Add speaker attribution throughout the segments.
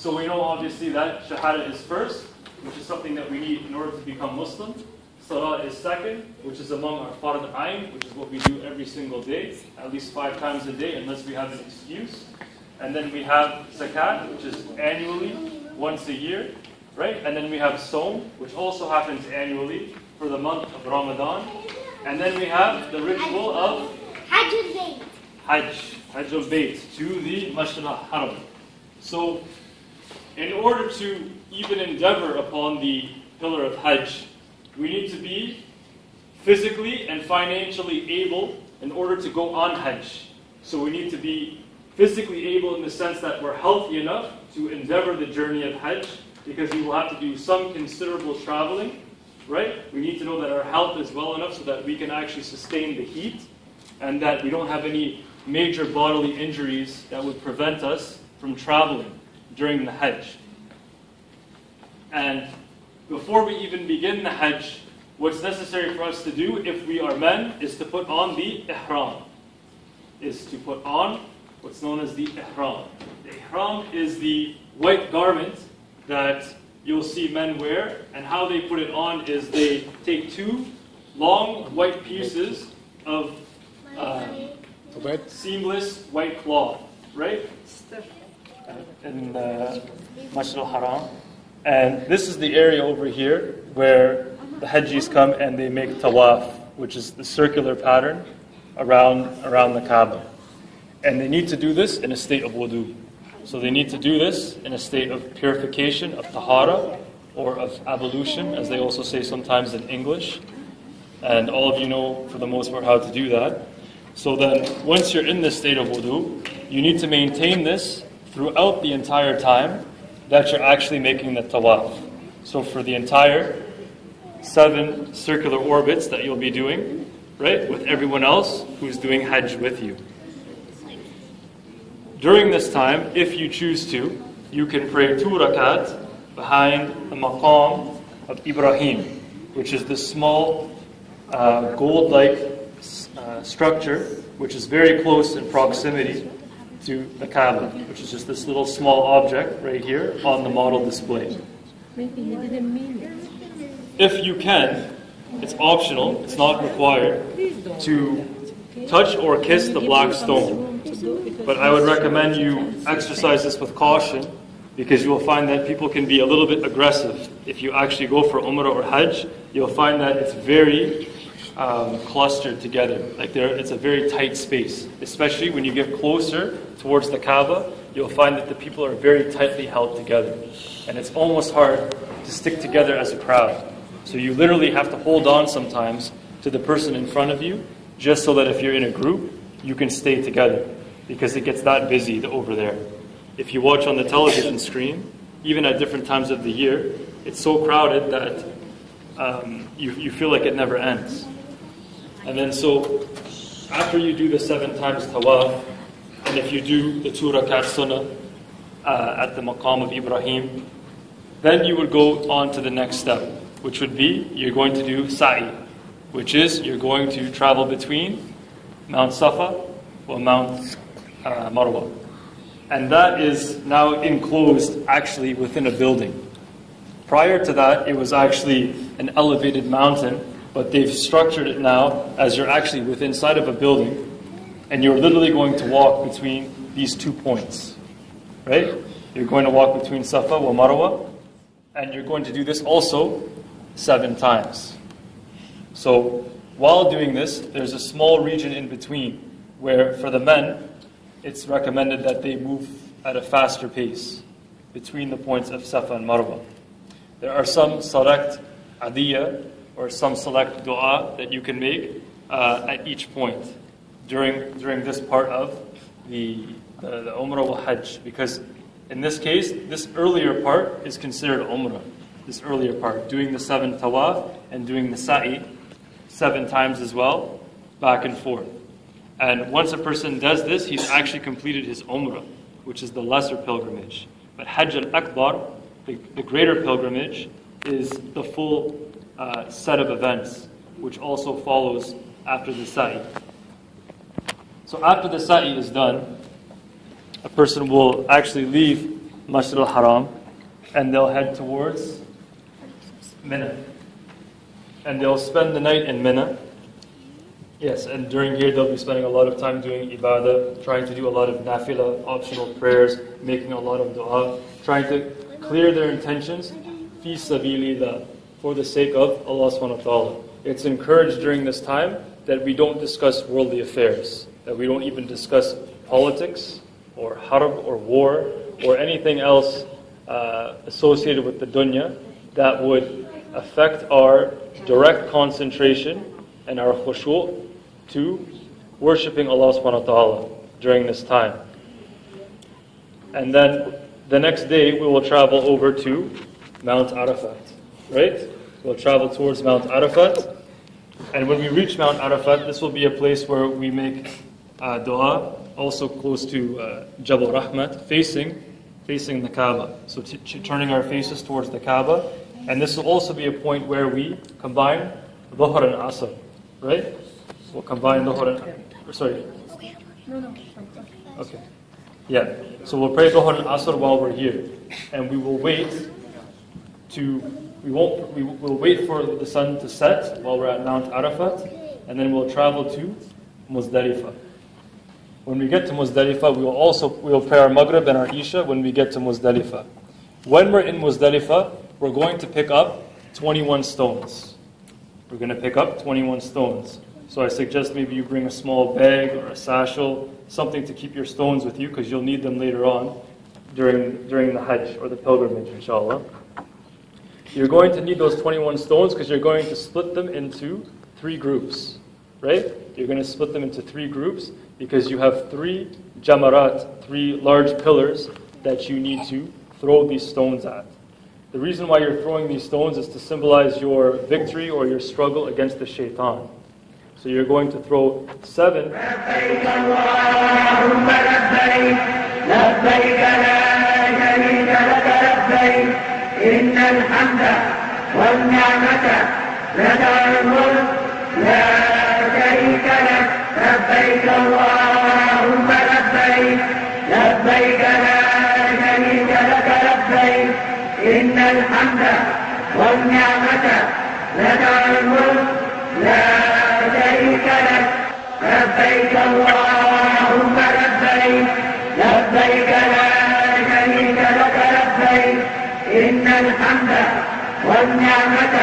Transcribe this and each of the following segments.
Speaker 1: So we know obviously that Shahada is first, which is something that we need in order to become Muslim. Salah is second, which is among our Fard Ayn, which is what we do every single day, at least 5 times a day, unless we have an excuse. And then we have Zakat, which is annually, once a year, right? And then we have Sawm, which also happens annually for the month of Ramadan. And then we have the ritual of Hajj al-Bayt, to the Masjid al-Haram. So, in order to even endeavor upon the pillar of Hajj, we need to be physically and financially able in order to go on Hajj. So we need to be physically able in the sense that we're healthy enough to endeavor the journey of Hajj, because we will have to do some considerable traveling, right? We need to know that our health is well enough so that we can actually sustain the heat and that we don't have any major bodily injuries that would prevent us from traveling during the Hajj. And before we even begin the Hajj, what's necessary for us to do if we are men is to put on the ihram. Is to put on what's known as the ihram. The ihram is the white garment that you'll see men wear, and how they put it on is they take 2 long white pieces of seamless white cloth, right? In the Masjid al-Haram. And this is the area over here where the Hajjis come and they make tawaf, which is the circular pattern around the Kaaba. And they need to do this in a state of wudu. So they need to do this in a state of purification, of tahara, or of ablution, as they also say sometimes in English. And all of you know, for the most part, how to do that. So then, once you're in this state of wudu, you need to maintain this throughout the entire time that you're actually making the tawaf. So for the entire 7 circular orbits that you'll be doing, right, with everyone else who's doing Hajj with you. During this time, if you choose to, you can pray 2 rakat behind the maqam of Ibrahim, which is this small gold-like structure, which is very close in proximity to the Kaaba, which is just this little small object right here on the model display.
Speaker 2: Maybe he didn't mean it.
Speaker 1: If you can, it's optional, it's not required, to touch or kiss the black stone. But I would recommend you exercise this with caution, because you will find that people can be a little bit aggressive. If you actually go for Umrah or Hajj, you'll find that it's very clustered together. Like it's a very tight space. Especially when you get closer towards the Kaaba, you'll find that the people are very tightly held together. And it's almost hard to stick together as a crowd. So you literally have to hold on sometimes to the person in front of you, just so that if you're in a group, you can stay together. Because it gets that busy over there. If you watch on the television screen, even at different times of the year, it's so crowded that you feel like it never ends. And then so, after you do the 7 times tawaf, and if you do the 2 rakat sunnah at the maqam of Ibrahim, then you would go on to the next step, which would be, you're going to do sa'i, which is, you're going to travel between Mount Safa or Mount Marwa. And that is now enclosed actually within a building. Prior to that, it was actually an elevated mountain, but they've structured it now as you're actually within inside of a building, and you're literally going to walk between these 2 points, right? You're going to walk between Safa wa Marwa, and you're going to do this also 7 times. So while doing this, there's a small region in between where for the men, it's recommended that they move at a faster pace between the points of Safa and Marwa. There are some select adiyah, or some select dua that you can make at each point during this part of the Umrah wa Hajj. Because in this case, this earlier part is considered Umrah. This earlier part, doing the 7 tawaf and doing the sa'i 7 times as well, back and forth. And once a person does this, he's actually completed his Umrah, which is the lesser pilgrimage. But Hajj al-Akbar, the greater pilgrimage, is the full set of events, which also follows after the sa'i. So after the sa'i is done, a person will actually leave Masjid al-Haram, and they'll head towards Mina. And they'll spend the night in Mina. Yes, and during here they'll be spending a lot of time doing ibadah, trying to do a lot of nafila, optional prayers, making a lot of dua, trying to clear their intentions, fi sabilillah, for the sake of Allah subhanahu wa ta'ala. It's encouraged during this time that we don't discuss worldly affairs, that we don't even discuss politics, or harb, or war, or anything else associated with the dunya that would affect our direct concentration and our khushu' to worshipping Allah subhanahu wa ta'ala during this time. And then the next day we will travel over to Mount Arafat, right? We'll travel towards Mount Arafat. And when we reach Mount Arafat, this will be a place where we make dua, also close to Jabal Rahmat, facing the Kaaba. So turning our faces towards the Kaaba. And this will also be a point where we combine Dhuhr and Asr, right? We'll combine Dhuhr and... Sorry.
Speaker 2: No.
Speaker 1: Okay. Yeah. So we'll pray Dhuhr and Asr while we're here. And we will wait we'll wait for the sun to set while we're at Mount Arafat. And then we'll travel to Muzdalifah. When we get to Muzdalifah, we'll pray our Maghrib and our Isha when we get to Muzdalifah. When we're in Muzdalifah, we're going to pick up 21 stones. We're going to pick up 21 stones. So I suggest maybe you bring a small bag or a satchel, something to keep your stones with you, because you'll need them later on during the Hajj or the pilgrimage, inshallah. You're going to need those 21 stones because you're going to split them into 3 groups, right? You're going to split them into 3 groups because you have 3 jamarat, 3 large pillars that you need to throw these stones at. The reason why you're throwing these stones is to symbolize your victory or your struggle against the shaitan. So you're going to throw 7.
Speaker 3: إن الحمد والنعمة لك الملك لا شريك لك لبيك اللهم لبيك لبيك لا شريك لك لبيك إن الحمد والنعمة لك الملك لا شريك لك لبيك اللهم لبيك لبيك لا شريك لك لبيك إن الحمد والنعمة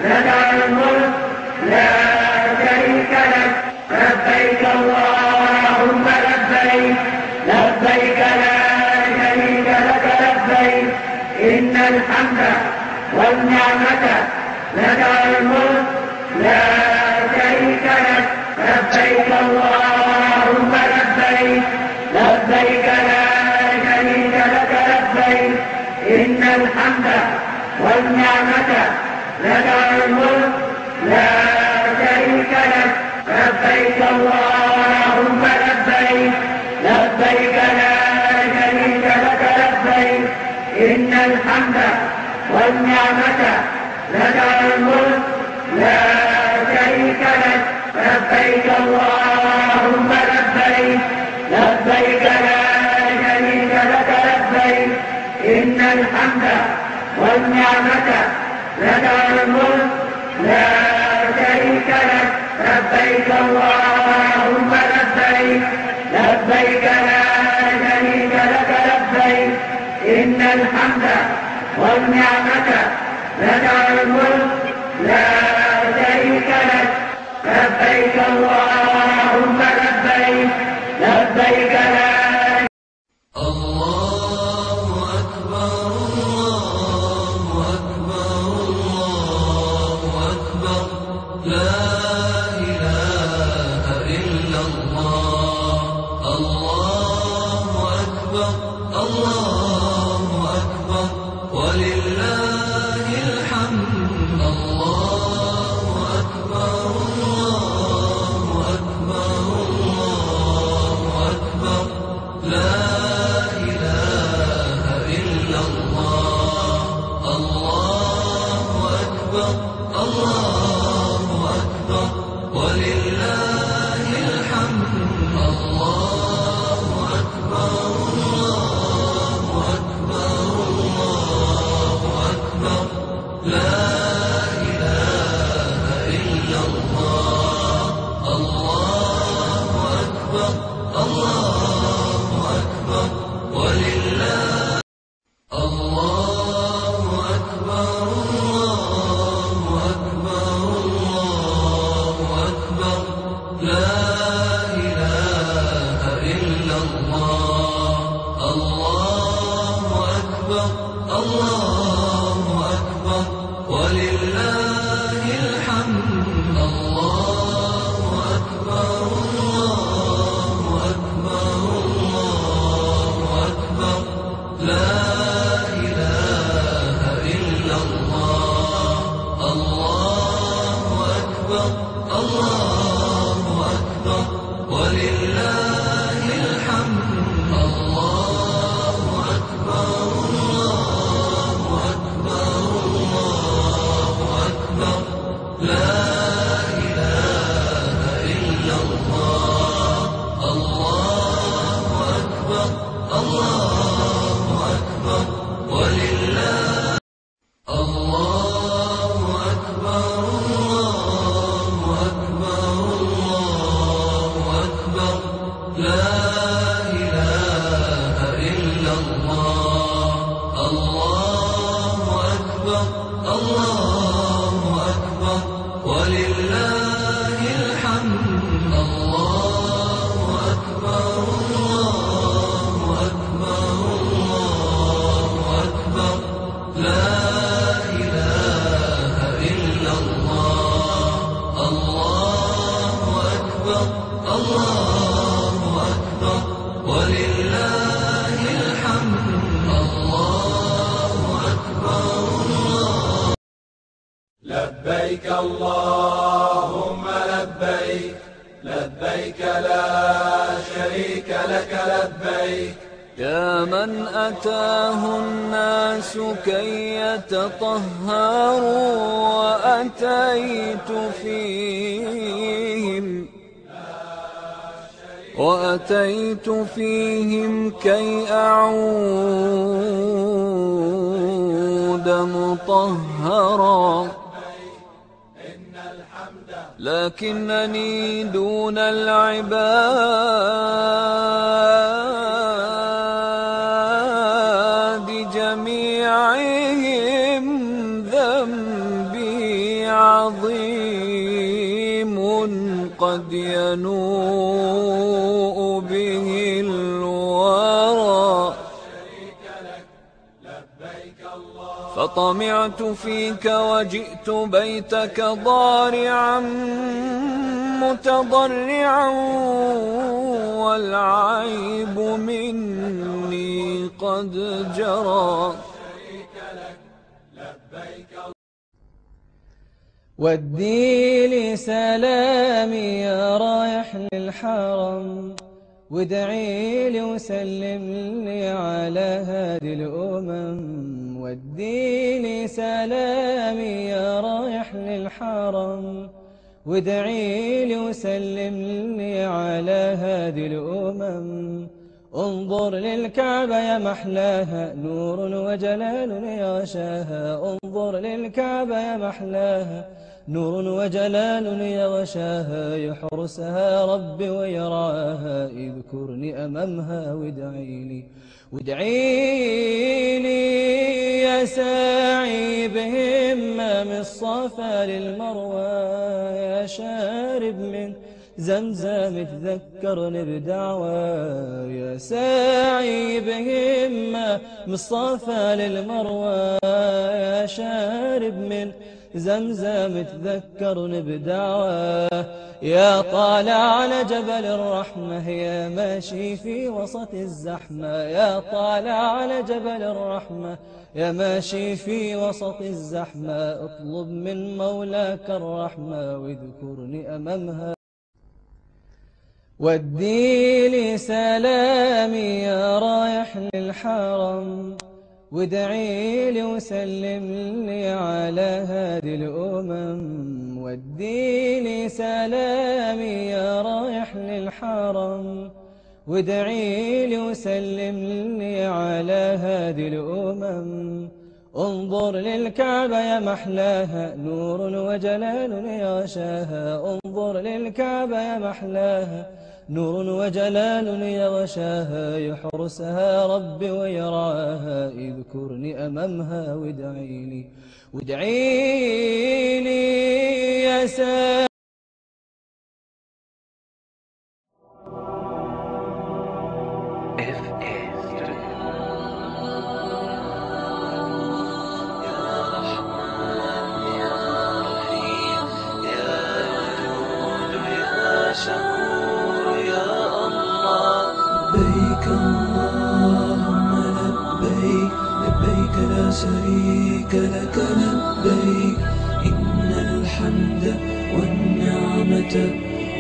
Speaker 3: لك الملك لا شريك لك لبيك اللهم لبيك لبيك لا شريك لك لبيك إن الحمد والنعمة لك الملك لا شريك لك لبيك اللهم لبيك لبيك لا شريك لك لبيك إن الحمد والنعمة لك الملك لا شريك لك لبيك اللهم لبيك لبيك لا شريك لك لبيك إن الحمد والنعمة لك الملك لا شريك لك لبيك اللهم لبيك لبيك لا شريك لك لبيك إن الحمد والنعمة لك الملك لا شريك لك لبيك اللهم لبيك لبيك لا الله أكبر الله أكبر الله أكبر لا إله إلا الله الله أكبر الله أكبر ولله الحمد الله أكبر الله أكبر الله أكبر لا إله إلا الله الله أكبر الله أكبر ولله الحمد الله أكبر الله أكبر الله أكبر ولله الحمد الله أكبر الله أكبر الله أكبر لا إله إلا الله الله أكبر الله أكبر ولله الحمد الله أكبر الله أكبر الله أكبر لا إله إلا الله الله أكبر الله أكبر ولله الله أكبر الله أكبر الله أكبر لا إله إلا الله الله أكبر الله أكبر ولله الحمد الله أكبر الله أكبر الله أكبر لا إله إلا الله الله أكبر الله أكبر ولله الحمد الله أكبر الله.
Speaker 4: لبيك اللهم لبيك لبيك لا شريك لك لبيك.
Speaker 5: يا من أتاه الناس كي يتطهروا وأتيت فيهم كي أعود مطهرا لكنني دون العباد جميعهم ذنبي عظيم قد ينوء به الورى فطمعت فيك وجئت بيتك ضارعا متضرعا والعيب مني قد جرى.
Speaker 6: ودي لي سلامي يا رايح للحرم وادعي لي وسلم لي على هادي الأمم. ودي لي سلامي يا رايح للحرم وادعي لي وسلم لي على هادي الأمم. انظر للكعبة يا محلاها نور وجلال يغشاها. انظر للكعبة يا محلاها نور وجلال يغشاها. يحرسها ربي ويراها اذكرني أمامها وادعي لي يا ساعي بهمة من الصفا للمروى يا شارب من زمزم تذكرني بدعوى. يا ساعي بهمة من الصفا للمروى يا شارب من زمزم تذكرني بدعوى. يا طالع على جبل الرحمة يا ماشي في وسط الزحمة. يا طالع على جبل الرحمة يا ماشي في وسط الزحمة. اطلب من مولاك الرحمة واذكرني أمامها. ودي لي سلامي يا رايح للحرم وادعي لي وسلم لي على هادي الأمم. ودي لي سلامي يا رايح للحرم وادعي لي وسلم لي على هادي الأمم. انظر للكعبة يا محلاها نور وجلال يغشاها. انظر للكعبة يا محلاها نور وجلال يغشاها. يحرسها ربي ويراها اذكرني أمامها وادعي لي يا سائل.
Speaker 3: لبيك لبيك لا شريك لك لبيك إن الحمد والنعمة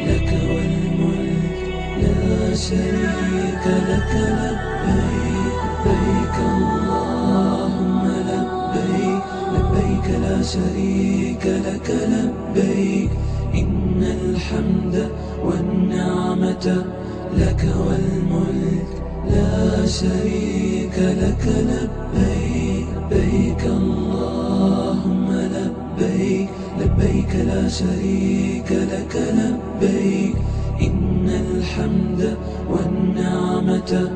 Speaker 3: لك والملك لا شريك لك لبيك لبيك اللهم لبيك لبيك لا شريك لك لبيك إن الحمد والنعمة لك والملك لا شريك لك لبيك لبيك اللهم لبيك لبيك لا شريك لك لبيك إن الحمد والنعمة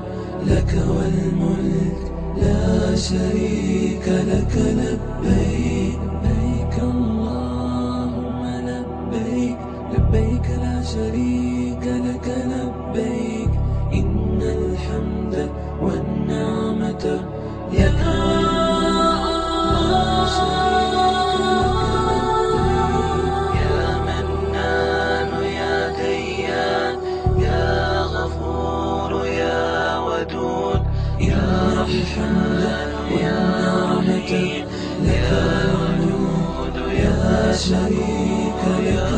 Speaker 3: لك والملك لا شريك لك لبيك لبيك اللهم لبيك لبيك لا شريك لك لبيك إن الحمد والنعمة لك لا شريك لك يا منان يا ديان يا غفور يا ودود يا رحمن والنعمة لك والجود يا شريك لك